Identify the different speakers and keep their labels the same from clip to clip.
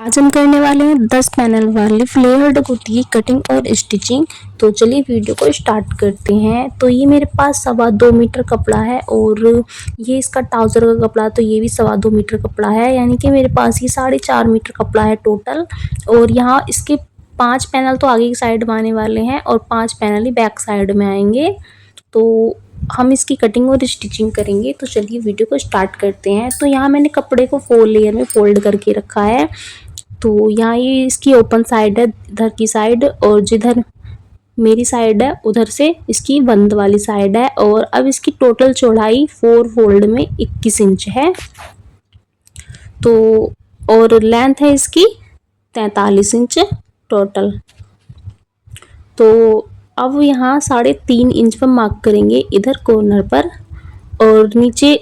Speaker 1: आज हम करने वाले हैं 10 पैनल वाली फ्लेयर्ड कुर्ती की कटिंग और स्टिचिंग। तो चलिए वीडियो को स्टार्ट करते हैं। तो ये मेरे पास 2.25 मीटर कपड़ा है और ये इसका ट्राउज़र का कपड़ा, तो ये भी 2.25 मीटर कपड़ा है, यानी कि मेरे पास ये 4.5 मीटर कपड़ा है टोटल। और यहाँ इसके 5 पैनल तो आगे की साइड में आने वाले हैं और 5 पैनल ही बैक साइड में आएंगे। तो हम इसकी कटिंग और स्टिचिंग करेंगे। तो चलिए वीडियो को स्टार्ट करते हैं। तो यहाँ मैंने कपड़े को 4 लेयर में फोल्ड करके रखा है। तो यहाँ ये इसकी ओपन साइड है इधर की साइड, और जिधर मेरी साइड है उधर से इसकी बंद वाली साइड है। और अब इसकी टोटल चौड़ाई 4 फोल्ड में 21 इंच है। तो और लेंथ है इसकी 43 इंच टोटल। तो अब यहाँ 3.5 इंच पर मार्क करेंगे इधर कॉर्नर पर, और नीचे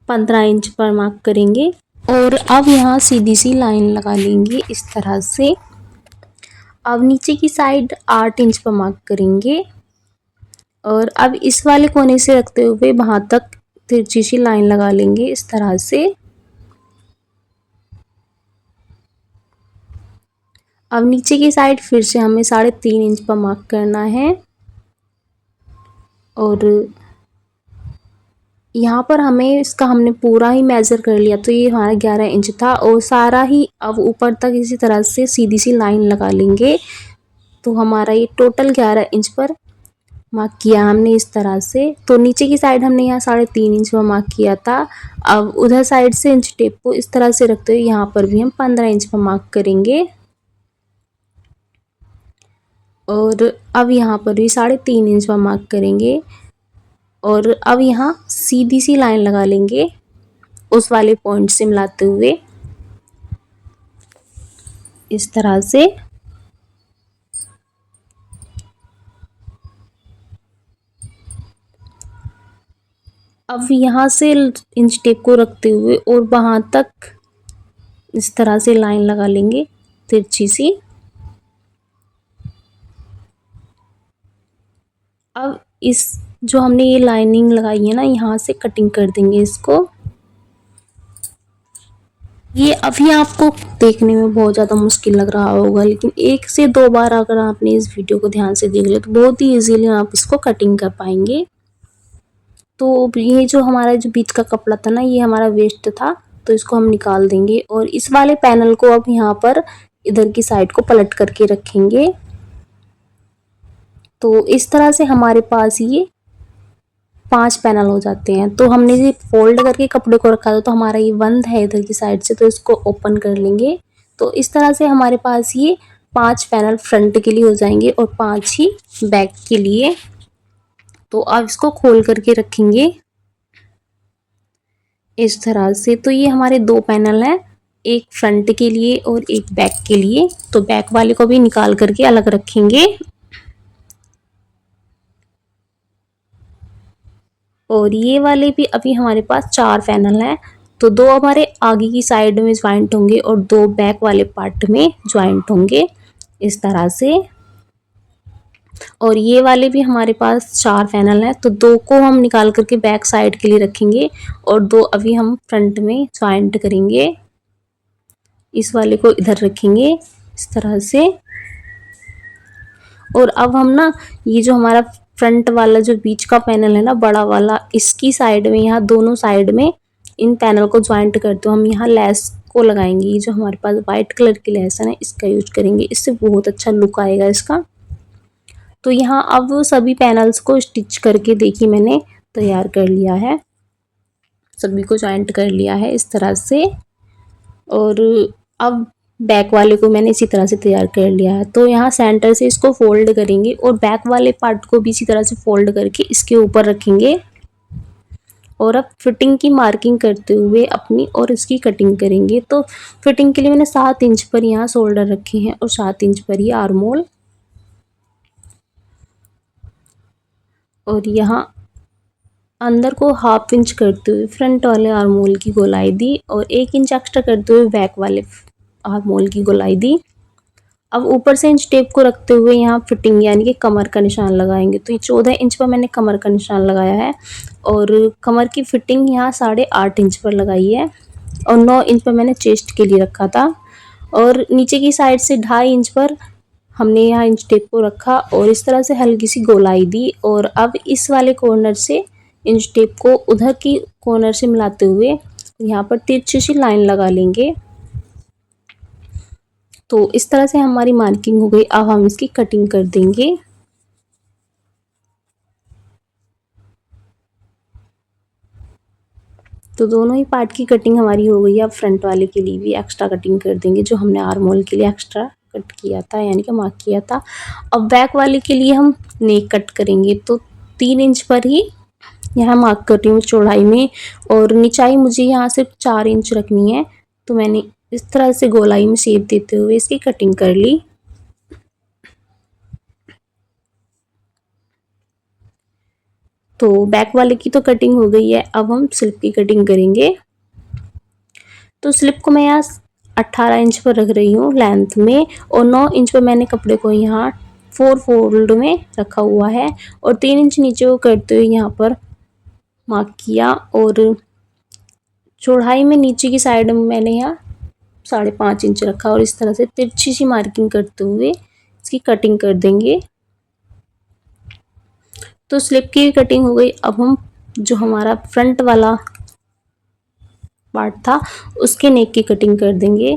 Speaker 1: 15 इंच पर मार्क करेंगे। और अब यहाँ सीधी सी लाइन लगा लेंगे इस तरह से। अब नीचे की साइड 8 इंच पर मार्क करेंगे, और अब इस वाले कोने से रखते हुए वहां तक तिरछी सी लाइन लगा लेंगे इस तरह से। अब नीचे की साइड फिर से हमें 3.5 इंच पर मार्क करना है, और यहाँ पर हमें इसका हमने पूरा ही मेज़र कर लिया। तो ये हमारा 11 इंच था, और सारा ही अब ऊपर तक इसी तरह से सीधी सी लाइन लगा लेंगे। तो हमारा ये टोटल 11 इंच पर मार्क किया हमने इस तरह से। तो नीचे की साइड हमने यहाँ 3.5 इंच पर मार्क किया था। अब उधर साइड से इंच टेप को इस तरह से रखते हुए यहाँ पर भी हम 15 इंच पर मार्क करेंगे, और अब यहाँ पर भी 3.5 इंच पर मार्क करेंगे। और अब यहाँ सीधी सी लाइन लगा लेंगे उस वाले पॉइंट से मिलाते हुए इस तरह से। अब यहाँ से इंच टेप को रखते हुए और वहां तक इस तरह से लाइन लगा लेंगे तिरछी सी। अब इस जो हमने ये लाइनिंग लगाई है ना, यहाँ से कटिंग कर देंगे इसको। ये अभी आपको देखने में बहुत ज़्यादा मुश्किल लग रहा होगा, लेकिन 1 से 2 बार अगर आपने इस वीडियो को ध्यान से देख लिया तो बहुत ही इजीली आप इसको कटिंग कर पाएंगे। तो ये जो हमारा जो बीच का कपड़ा था ना, ये हमारा वेस्ट था, तो इसको हम निकाल देंगे। और इस वाले पैनल को अब यहाँ पर इधर की साइड को पलट करके रखेंगे। तो इस तरह से हमारे पास ये 5 पैनल हो जाते हैं। तो हमने ये फोल्ड करके कपड़े को रखा था, तो हमारा ये बंद है इधर की साइड से, तो इसको ओपन कर लेंगे। तो इस तरह से हमारे पास ये 5 पैनल फ्रंट के लिए हो जाएंगे और 5 ही बैक के लिए। तो अब इसको खोल करके रखेंगे इस तरह से। तो ये हमारे 2 पैनल हैं, एक फ्रंट के लिए और एक बैक के लिए। तो बैक वाले को भी निकाल करके अलग रखेंगे। और ये वाले भी अभी हमारे पास 4 पैनल हैं। तो 2 हमारे आगे की साइड में ज्वाइंट होंगे और 2 बैक वाले पार्ट में ज्वाइंट होंगे इस तरह से। और ये वाले भी हमारे पास 4 पैनल हैं। तो 2 को हम निकाल करके बैक साइड के लिए रखेंगे और 2 अभी हम फ्रंट में ज्वाइंट करेंगे। इस वाले को इधर रखेंगे इस तरह से। और अब हम ना ये जो हमारा फ्रंट वाला जो बीच का पैनल है ना, बड़ा वाला, इसकी साइड में यहाँ दोनों साइड में इन पैनल को ज्वाइंट करते हुए हम यहाँ लेस को लगाएंगे। ये जो हमारे पास वाइट कलर की लेस है ना, इसका यूज करेंगे, इससे बहुत अच्छा लुक आएगा इसका। तो यहाँ अब सभी पैनल्स को स्टिच करके देखिए मैंने तैयार कर लिया है, सभी को ज्वाइंट कर लिया है इस तरह से। और अब बैक वाले को मैंने इसी तरह से तैयार कर लिया है। तो यहाँ सेंटर से इसको फोल्ड करेंगे और बैक वाले पार्ट को भी इसी तरह से फोल्ड करके इसके ऊपर रखेंगे। और अब फिटिंग की मार्किंग करते हुए अपनी और इसकी कटिंग करेंगे। तो फिटिंग के लिए मैंने 7 इंच पर यहाँ शोल्डर रखे हैं और 7 इंच पर ही आर्म होल। और यहाँ अंदर को 1/2 इंच करते हुए फ्रंट वाले आर्म होल की गोलाई दी, और 1 इंच एक्स्ट्रा करते हुए बैक वाले आर्म होल की गोलाई दी। अब ऊपर से इंच टेप को रखते हुए यहाँ फिटिंग यानी कि कमर का निशान लगाएंगे। तो ये 14 इंच पर मैंने कमर का निशान लगाया है, और कमर की फिटिंग यहाँ 8.5 इंच पर लगाई है और 9 इंच पर मैंने चेस्ट के लिए रखा था। और नीचे की साइड से 2.5 इंच पर हमने यहाँ इंच टेप को रखा और इस तरह से हल्की सी गोलाई दी। और अब इस वाले कॉर्नर से इंच टेप को उधर की कॉर्नर से मिलाते हुए यहाँ पर तिरछी सी लाइन लगा लेंगे। तो इस तरह से हमारी मार्किंग हो गई। अब हम इसकी कटिंग कर देंगे। तो दोनों ही पार्ट की कटिंग हमारी हो गई है। अब फ्रंट वाले के लिए भी एक्स्ट्रा कटिंग कर देंगे जो हमने आर्म होल के लिए एक्स्ट्रा कट किया था, यानी कि मार्क किया था। अब बैक वाले के लिए हम नेक कट करेंगे। तो 3 इंच पर ही यहाँ मार्क कर रही हूँ चौड़ाई में, और निचाई मुझे यहाँ सिर्फ 4 इंच रखनी है। तो मैंने इस तरह से गोलाई में शेप देते हुए इसकी कटिंग कर ली। तो बैक वाले की तो कटिंग हो गई है। अब हम स्लिप की कटिंग करेंगे। तो स्लिप को मैं यहाँ 18 इंच पर रख रही हूँ लेंथ में, और 9 इंच पर मैंने कपड़े को यहाँ 4 फोल्ड में रखा हुआ है, और 3 इंच नीचे को करते हुए यहाँ पर मार्क किया। और चौड़ाई में नीचे की साइड में मैंने यहाँ 5.5 इंच रखा, और इस तरह से तिरछी सी मार्किंग करते हुए इसकी कटिंग कर देंगे। तो स्लिप की कटिंग हो गई। अब हम जो हमारा फ्रंट वाला पार्ट था उसके नेक की कटिंग कर देंगे।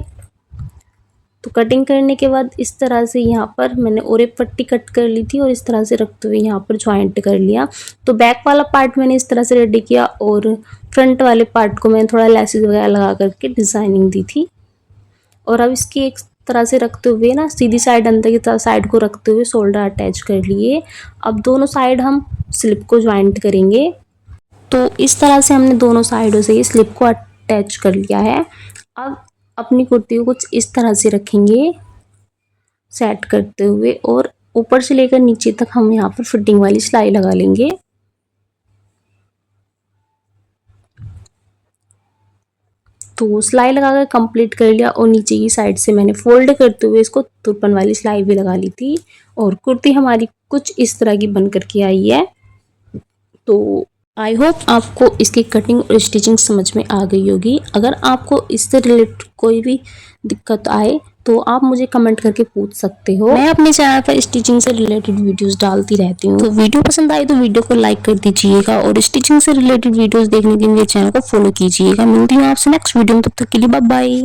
Speaker 1: तो कटिंग करने के बाद इस तरह से यहाँ पर मैंने और एक पट्टी कट कर ली थी और इस तरह से रखते हुए यहाँ पर ज्वाइंट कर लिया। तो बैक वाला पार्ट मैंने इस तरह से रेडी किया, और फ्रंट वाले पार्ट को मैंने थोड़ा लेसेस वगैरह लगा करके डिज़ाइनिंग दी थी। और अब इसकी एक तरह से रखते हुए ना सीधी साइड अंदर की तरह साइड को रखते हुए शोल्डर अटैच कर लिए। अब दोनों साइड हम स्लिप को ज्वाइंट करेंगे। तो इस तरह से हमने दोनों साइडों से ये स्लिप को अटैच कर लिया है। अब अपनी कुर्ती को कुछ इस तरह से रखेंगे सेट करते हुए, और ऊपर से लेकर नीचे तक हम यहाँ पर फिटिंग वाली सिलाई लगा लेंगे। तो सिलाई लगाकर कंप्लीट कर लिया, और नीचे की साइड से मैंने फोल्ड करते हुए इसको तुरपन वाली सिलाई भी लगा ली थी। और कुर्ती हमारी कुछ इस तरह की बन करके आई है। तो आई होप आपको इसकी कटिंग और स्टिचिंग समझ में आ गई होगी। अगर आपको इससे रिलेटेड कोई भी दिक्कत आए तो आप मुझे कमेंट करके पूछ सकते हो। मैं अपने चैनल पर स्टिचिंग से रिलेटेड वीडियोस डालती रहती हूँ। तो वीडियो पसंद आई तो वीडियो को लाइक कर दीजिएगा, और स्टिचिंग से रिलेटेड वीडियोस देखने के लिए मेरे चैनल को फॉलो कीजिएगा। मिलती हूँ आपसे नेक्स्ट वीडियो में, तब तक के लिए बाय बाय।